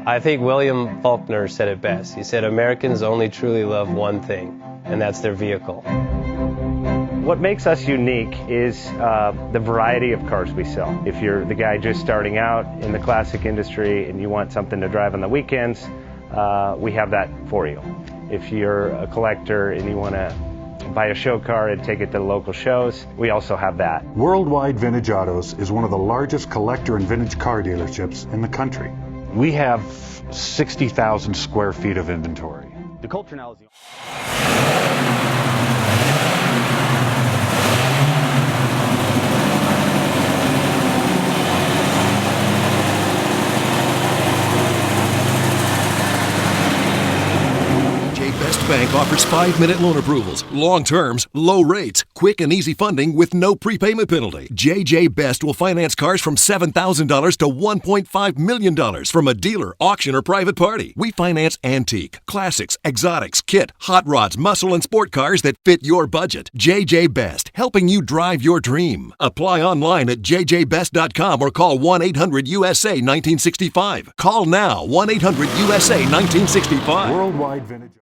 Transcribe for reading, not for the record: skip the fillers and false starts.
I think William Faulkner said it best. He said, Americans only truly love one thing, and that's their vehicle. What makes us unique is the variety of cars we sell. If you're the guy just starting out in the classic industry and you want something to drive on the weekends, we have that for you. If you're a collector and you want to buy a show car and take it to the local shows, we also have that. Worldwide Vintage Autos is one of the largest collector and vintage car dealerships in the country. We have 60,000 square feet of inventory. The culture now is Best Bank offers 5-minute loan approvals, long terms, low rates, quick and easy funding with no prepayment penalty. JJ Best will finance cars from $7,000 to $1.5 million from a dealer, auction, or private party. We finance antique, classics, exotics, kit, hot rods, muscle, and sport cars that fit your budget. JJ Best, helping you drive your dream. Apply online at jjbest.com or call 1-800-USA-1965. Call now, 1-800-USA-1965. Worldwide Vintage